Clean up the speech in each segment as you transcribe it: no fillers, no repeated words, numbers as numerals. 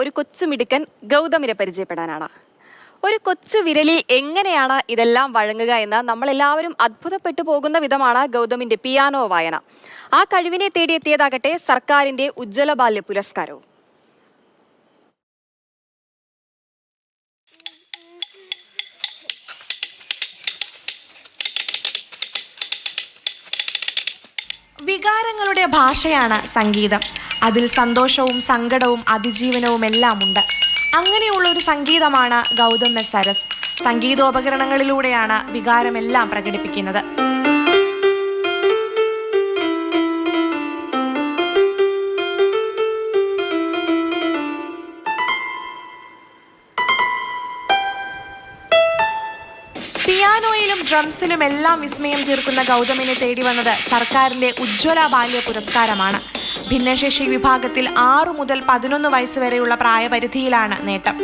ഒരു കൊച്ചു മിടുക്കൻ ഗൗതമിനെ പരിചയപ്പെടാനാണ്. ഒരു കൊച്ചു വിരലിൽ എങ്ങനെയാണ് ഇതെല്ലാം വഴങ്ങുക എന്ന് നമ്മളെല്ലാവരും അത്ഭുതപ്പെട്ടു പോകുന്ന വിധമാണ് ഗൗതമിന്റെ പിയാനോ വായന. ആ കഴിവിനെ തേടിയെത്തിയതാകട്ടെ സർക്കാരിന്റെ ഉജ്ജ്വല ബാല്യ പുരസ്കാരവും. വികാരങ്ങളുടെ ഭാഷയാണ് സംഗീതം. അതിൽ സന്തോഷവും സങ്കടവും അതിജീവനവും എല്ലാം ഉണ്ട്. അങ്ങനെയുള്ള ഒരു സംഗീതമാണ് ഗൗതം എസ് സരസ്. സംഗീതോപകരണങ്ങളിലൂടെയാണ് വികാരമെല്ലാം പ്രകടിപ്പിക്കുന്നത്. പിയാനോയിലും ഡ്രംസിലും എല്ലാം വിസ്മയം തീർക്കുന്ന ഗൗതമിനെ തേടി വന്നത് സർക്കാരിന്റെ ഉജ്ജ്വല ബാല്യ പുരസ്കാരമാണ്. ഭിന്നശേഷി വിഭാഗത്തിൽ 6 മുതൽ 11 വയസ്സ് വരെയുള്ള പ്രായപരിധിയിലാണ് നേട്ടം.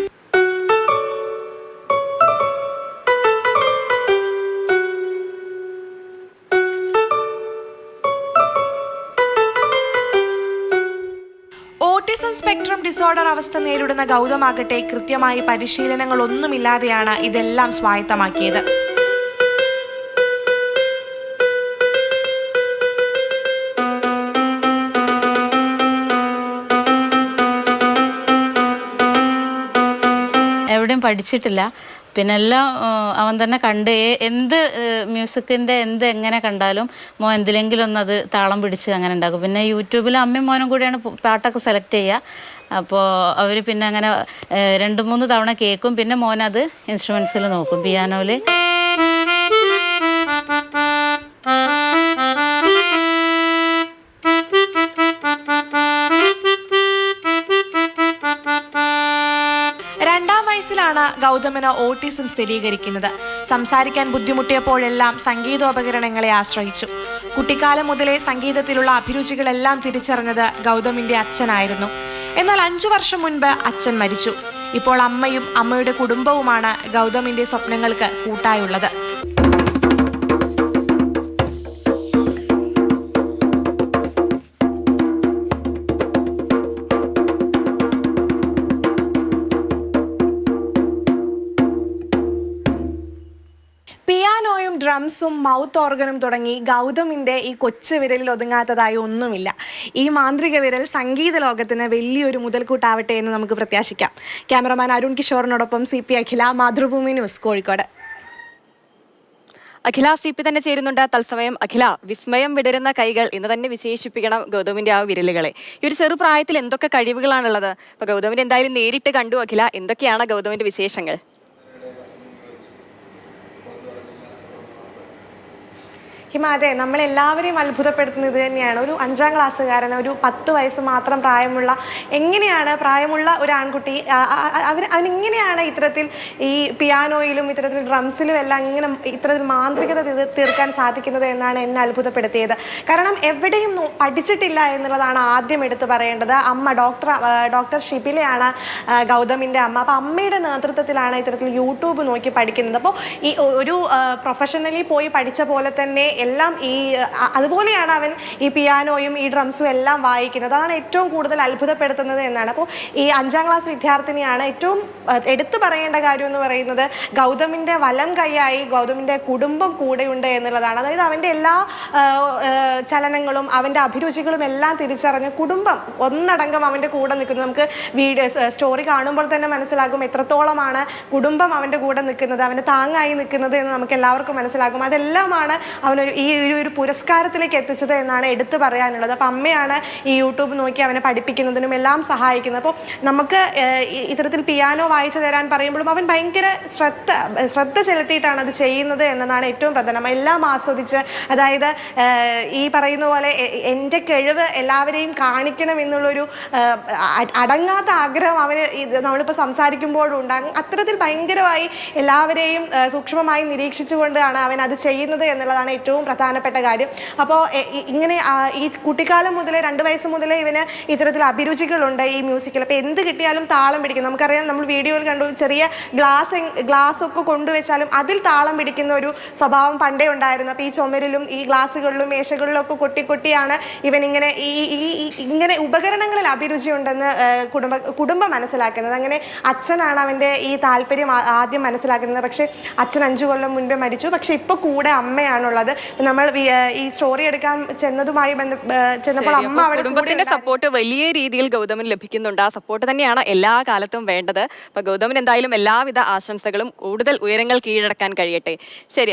ഓട്ടിസം സ്പെക്ട്രം ഡിസോർഡർ അവസ്ഥ നേരിടുന്ന ഗൗതമാകട്ടെ കൃത്യമായി പരിശീലനങ്ങളൊന്നുമില്ലാതെയാണ് ഇതെല്ലാം സ്വായത്തമാക്കിയത്. എവിടെയും പഠിച്ചിട്ടില്ല. പിന്നെ എല്ലാം അവൻ തന്നെ കണ്ട് എന്ത് മ്യൂസിക്കിൻ്റെ എങ്ങനെ കണ്ടാലും മോൻ എന്തിലെങ്കിലും ഒന്ന് അത് താളം പിടിച്ച് അങ്ങനെ ഉണ്ടാക്കും. പിന്നെ യൂട്യൂബിൽ അമ്മയും മോനും കൂടിയാണ് പാട്ടൊക്കെ സെലക്ട് ചെയ്യുക. അപ്പോൾ അവർ പിന്നെ അങ്ങനെ 2-3 തവണ കേൾക്കും. പിന്നെ മോനത് ഇൻസ്ട്രുമെൻസിൽ നോക്കും. പിയാനോയിൽ ാണ് ഗൗതമിന് ഓട്ടിസം സ്ഥിരീകരിക്കുന്നത്. സംസാരിക്കാൻ ബുദ്ധിമുട്ടിയപ്പോഴെല്ലാം സംഗീതോപകരണങ്ങളെ ആശ്രയിച്ചു. കുട്ടിക്കാലം മുതലേ സംഗീതത്തിലുള്ള അഭിരുചികളെല്ലാം തിരിച്ചറിഞ്ഞത് ഗൗതമിന്റെ അച്ഛനായിരുന്നു. എന്നാൽ 5 വർഷം മുൻപ് അച്ഛൻ മരിച്ചു. ഇപ്പോൾ അമ്മയും അമ്മയുടെ കുടുംബവുമാണ് ഗൗതമിന്റെ സ്വപ്നങ്ങൾക്ക് കൂട്ടായുള്ളത്. പിയാനോയും ഡ്രംസും മൗത്ത് ഓർഗനും തുടങ്ങി ഗൗതമിൻ്റെ ഈ കൊച്ചു വിരലിൽ ഒതുങ്ങാത്തതായി ഒന്നുമില്ല. ഈ മാന്ത്രിക വിരൽ സംഗീത ലോകത്തിന് വലിയൊരു മുതൽക്കൂട്ടാവട്ടെ എന്ന് നമുക്ക് പ്രത്യാശിക്കാം. ക്യാമറമാൻ അരുൺ കിഷോറിനോടൊപ്പം CP അഖില, മാതൃഭൂമി ന്യൂസ്, കോഴിക്കോട്. അഖില, CP തന്നെ ചേരുന്നുണ്ട് തത്സമയം. അഖില, വിസ്മയം വിടരുന്ന കൈകൾ എന്ന് തന്നെ വിശേഷിപ്പിക്കണം ഗൗതമിന്റെ ആ വിരലുകളെ. ഈ ഒരു ചെറുപ്രായത്തിൽ എന്തൊക്കെ കഴിവുകളാണുള്ളത്? ഇപ്പൊ ഗൗതമിന്റെ എന്തായാലും നേരിട്ട് കണ്ടു. അഖില, എന്തൊക്കെയാണ് ഗൗതമിന്റെ വിശേഷങ്ങൾ? അതെ, നമ്മളെല്ലാവരെയും അത്ഭുതപ്പെടുത്തുന്നത് ഇത് തന്നെയാണ്. ഒരു 5ാം ക്ലാസ്സുകാരന്, ഒരു 10 വയസ്സ് മാത്രം പ്രായമുള്ള ഒരു ആൺകുട്ടി അവനെങ്ങനെയാണ് ഇത്തരത്തിൽ ഈ പിയാനോയിലും ഇത്തരത്തിൽ ഡ്രംസിലും എല്ലാം ഇങ്ങനെ ഇത്തരത്തിൽ മാന്ത്രികത തീർക്കാൻ സാധിക്കുന്നത് എന്നാണ് എന്നെ അത്ഭുതപ്പെടുത്തിയത്. കാരണം എവിടെയും പഠിച്ചിട്ടില്ല എന്നുള്ളതാണ് ആദ്യം എടുത്തു പറയേണ്ടത്. അമ്മ ഡോക്ടർ ഷിബിലയാണ് ഗൗതമിൻ്റെ അമ്മ. അപ്പോൾ അമ്മയുടെ നേതൃത്വത്തിലാണ് ഇത്തരത്തിൽ യൂട്യൂബ് നോക്കി പഠിക്കുന്നത്. അപ്പോൾ ഈ ഒരു പ്രൊഫഷണലി പോയി പഠിച്ച പോലെ തന്നെ എല്ലാം അതുപോലെയാണ് അവൻ ഈ പിയാനോയും ഈ ഡ്രംസും എല്ലാം വായിക്കുന്നത്. അതാണ് ഏറ്റവും കൂടുതൽ അത്ഭുതപ്പെടുത്തുന്നത് എന്നാണ്. അപ്പോൾ ഈ 5ാം ക്ലാസ് വിദ്യാർത്ഥിനിയാണ്. ഏറ്റവും എടുത്തു പറയേണ്ട കാര്യം എന്ന് പറയുന്നത് ഗൗതമിൻ്റെ വലം കൈയായി ഗൗതമിൻ്റെ കുടുംബം കൂടെയുണ്ട് എന്നുള്ളതാണ്. അതായത് അവൻ്റെ എല്ലാ ചലനങ്ങളും അവൻ്റെ അഭിരുചികളും എല്ലാം തിരിച്ചറിഞ്ഞ് കുടുംബം ഒന്നടങ്കം അവൻ്റെ കൂടെ നിൽക്കുന്നത്. നമുക്ക് സ്റ്റോറി കാണുമ്പോൾ തന്നെ മനസ്സിലാകും എത്രത്തോളമാണ് കുടുംബം അവൻ്റെ കൂടെ നിൽക്കുന്നത്, അവൻ്റെ താങ്ങായി നിൽക്കുന്നത് എന്ന് നമുക്ക് എല്ലാവർക്കും മനസ്സിലാകും. അതെല്ലാമാണ് അവനൊരു ഈ ഒരു പുരസ്കാരത്തിലേക്ക് എത്തിച്ചത് എന്നാണ് എടുത്തു പറയാനുള്ളത്. അപ്പം അമ്മയാണ് ഈ യൂട്യൂബ് നോക്കി അവനെ പഠിപ്പിക്കുന്നതിനും എല്ലാം സഹായിക്കുന്നത്. അപ്പോൾ നമുക്ക് ഇത്തരത്തിൽ പിയാനോ വായിച്ചു തരാൻ പറയുമ്പോഴും അവൻ ഭയങ്കര ശ്രദ്ധ ചെലുത്തിയിട്ടാണ് അത് ചെയ്യുന്നത് എന്നതാണ് ഏറ്റവും പ്രധാനം. എല്ലാം ആസ്വദിച്ച്, അതായത് ഈ പറയുന്ന പോലെ എൻ്റെ കഴിവ് എല്ലാവരെയും കാണിക്കണം എന്നുള്ളൊരു അടങ്ങാത്ത ആഗ്രഹം അവന് നമ്മളിപ്പോൾ സംസാരിക്കുമ്പോഴുണ്ട്. അത്തരത്തിൽ ഭയങ്കരമായി എല്ലാവരെയും സൂക്ഷ്മമായി നിരീക്ഷിച്ചുകൊണ്ടാണ് അവൻ അത് ചെയ്യുന്നത് എന്നുള്ളതാണ് ഏറ്റവും ഏറ്റവും പ്രധാനപ്പെട്ട കാര്യം. അപ്പോൾ ഇങ്ങനെ ഈ കുട്ടിക്കാലം മുതലേ 2 വയസ്സ് മുതലേ ഇവന് ഇത്തരത്തിൽ അഭിരുചികളുണ്ട് ഈ മ്യൂസിക്കിൽ. അപ്പോൾ എന്ത് കിട്ടിയാലും താളം പിടിക്കും. നമുക്കറിയാം, നമ്മൾ വീഡിയോയിൽ കണ്ടു, ചെറിയ ഗ്ലാസ് ഒക്കെ കൊണ്ടുവച്ചാലും അതിൽ താളം പിടിക്കുന്ന ഒരു സ്വഭാവം പണ്ടേ ഉണ്ടായിരുന്നു. അപ്പോൾ ഈ ചുമരിലും ഈ ഗ്ലാസുകളിലും മേശകളിലും ഒക്കെ കൊട്ടിയാണ് ഇവൻ ഇങ്ങനെ ഉപകരണങ്ങളിൽ അഭിരുചി ഉണ്ടെന്ന് കുടുംബം മനസ്സിലാക്കുന്നത്. അങ്ങനെ അച്ഛനാണ് അവൻ്റെ ഈ താല്പര്യം ആദ്യം മനസ്സിലാക്കുന്നത്. പക്ഷേ അച്ഛൻ 5 കൊല്ലം മുൻപേ മരിച്ചു. പക്ഷെ ഇപ്പോൾ കൂടെ അമ്മയാണുള്ളത്. നമ്മൾ ഈ സ്റ്റോറി എടുക്കാൻ ചെന്നപ്പോൾ അമ്മ അവിടെ കുടുംബത്തിന്റെ സപ്പോർട്ട് വലിയ രീതിയിൽ ഗൗതമിന് ലഭിക്കുന്നുണ്ട്. ആ സപ്പോർട്ട് തന്നെയാണ് എല്ലാ കാലത്തും വേണ്ടത്. അപ്പൊ ഗൗതമിന് എന്തായാലും എല്ലാവിധ ആശംസകളും, കൂടുതൽ ഉയരങ്ങൾ കീഴടക്കാൻ കഴിയട്ടെ. ശരി.